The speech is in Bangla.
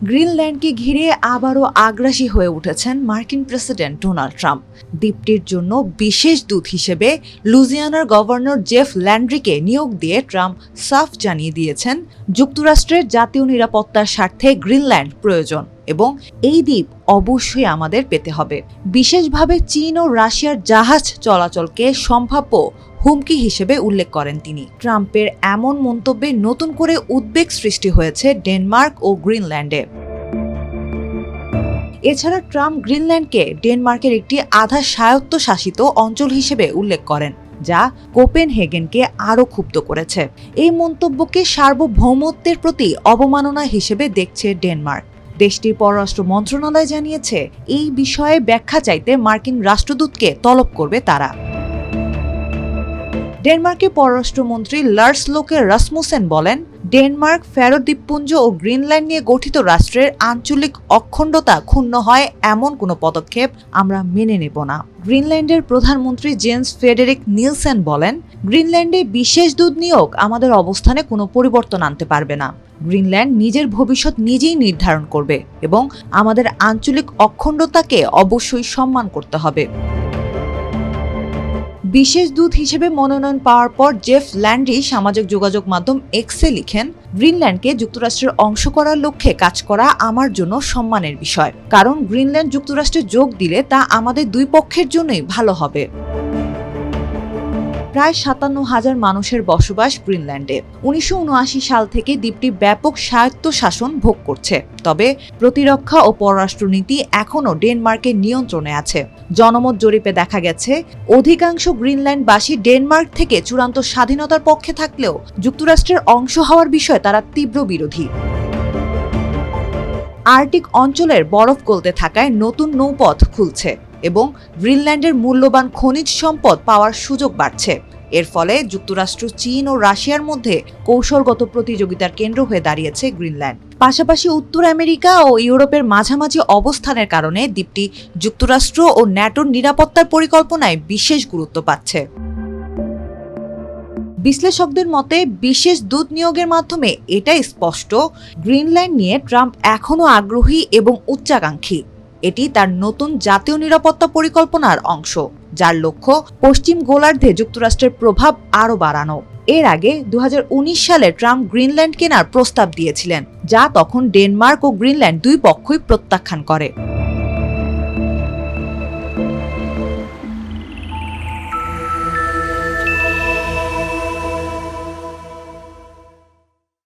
গ্রিনল্যান্ডকে ঘিরে আবারও আগ্রাসী হয়ে উঠেছেন মার্কিন প্রেসিডেন্ট ডোনাল্ড ট্রাম্প। দ্বীপটির জন্য বিশেষ দূত হিসেবে লুইজিয়ানার গভর্নর জেফ ল্যান্ড্রিকে নিয়োগ দিয়ে ট্রাম্প সাফ জানিয়ে দিয়েছেন, যুক্তরাষ্ট্রের জাতীয় নিরাপত্তার স্বার্থে গ্রিনল্যান্ড প্রয়োজন এবং এই দ্বীপ অবশ্যই আমাদের পেতে হবে। বিশেষভাবে চীন ও রাশিয়ার জাহাজ চলাচলকে সম্ভাব্য হুমকি হিসেবে উল্লেখ করেন তিনি। ট্রাম্পের এমন মন্তব্যে নতুন করে উদ্বেগ সৃষ্টি হয়েছে ডেনমার্ক ও গ্রিনল্যান্ডে। এছাড়া ট্রাম্প গ্রিনল্যান্ডকে ডেনমার্কের একটি আধা স্বায়ত্তশাসিত অঞ্চল হিসেবে উল্লেখ করেন, যা কোপেনহেগেনকে আরও ক্ষুব্ধ করেছে। এই মন্তব্যকে সার্বভৌমত্বের প্রতি অবমাননা হিসেবে দেখছে ডেনমার্ক। দেশটির পররাষ্ট্র মন্ত্রণালয় জানিয়েছে, এই বিষয়ে ব্যাখ্যা চাইতে মার্কিন রাষ্ট্রদূতকে তলব করবে তারা। ডেনমার্কের পররাষ্ট্রমন্ত্রী লার্স লোকে রাসমুসেন বলেন, ডেনমার্ক ফ্যারো দ্বীপপুঞ্জ ও গ্রিনল্যান্ড নিয়ে গঠিত রাষ্ট্রের আঞ্চলিক অখণ্ডতা ক্ষুণ্ণ হয় এমন কোনো পদক্ষেপ আমরা মেনে নেব না। গ্রিনল্যান্ডের প্রধানমন্ত্রী জেন্স ফ্রেডেরিক নিলসেন বলেন, গ্রিনল্যান্ডে বিশেষ দূত নিয়োগ আমাদের অবস্থানে কোনো পরিবর্তন আনতে পারবে না। গ্রিনল্যান্ড নিজের ভবিষ্যৎ নিজেই নির্ধারণ করবে এবং আমাদের আঞ্চলিক অখণ্ডতাকে অবশ্যই সম্মান করতে হবে। বিশেষ দূত হিসেবে মনোনয়ন পাওয়ার পর জেফ ল্যান্ড্রি সামাজিক যোগাযোগ মাধ্যম এক্সে লিখেন, গ্রিনল্যান্ডকে যুক্তরাষ্ট্রের অংশ করার লক্ষ্যে কাজ করা আমার জন্য সম্মানের বিষয়, কারণ গ্রিনল্যান্ড যুক্তরাষ্ট্রে যোগ দিলে তা আমাদের দুই পক্ষের জন্যই ভালো হবে। প্রায় 57,000 মানুষের বসবাস গ্রিনল্যান্ডে। 1979 সাল থেকে দ্বীপটি ব্যাপক স্বায়ত্তশাসন ভোগ করছে, তবে প্রতিরক্ষা ও পররাষ্ট্রনীতি এখনও ডেনমার্কের নিয়ন্ত্রণে আছে। জনমত জরিপে দেখা গেছে, অধিকাংশ গ্রিনল্যান্ডবাসী ডেনমার্ক থেকে চূড়ান্ত স্বাধীনতার পক্ষে থাকলেও যুক্তরাষ্ট্রের অংশ হওয়ার বিষয়ে তারা তীব্র বিরোধী। আর্কটিক অঞ্চলের বরফ গলতে থাকায় নতুন নৌপথ খুলছে এবং গ্রিনল্যান্ডের মূল্যবান খনিজ সম্পদ পাওয়ার সুযোগ বাড়ছে। এর ফলে যুক্তরাষ্ট্র, চীন ও রাশিয়ার মধ্যে কৌশলগত প্রতিযোগিতার কেন্দ্র হয়ে দাঁড়িয়েছে গ্রিনল্যান্ড। পাশাপাশি উত্তর আমেরিকা ও ইউরোপের মাঝামাঝি অবস্থানের কারণে দ্বীপটি যুক্তরাষ্ট্র ও ন্যাটোর নিরাপত্তার পরিকল্পনায় বিশেষ গুরুত্ব পাচ্ছে। বিশ্লেষকদের মতে, বিশেষ দূত নিয়োগের মাধ্যমে এটাই স্পষ্ট, গ্রিনল্যান্ড নিয়ে ট্রাম্প এখনও আগ্রহী এবং উচ্চাকাঙ্ক্ষী। এটি তার নতুন জাতীয় নিরাপত্তা পরিকল্পনার অংশ, যার লক্ষ্য পশ্চিম গোলার্ধে যুক্তরাষ্ট্রের প্রভাব আরও বাড়ানো। এর আগে 2019 সালে ট্রাম্প গ্রিনল্যান্ড কেনার প্রস্তাব দিয়েছিলেন, যা তখন ডেনমার্ক ও গ্রিনল্যান্ড দুই পক্ষই প্রত্যাখ্যান করে।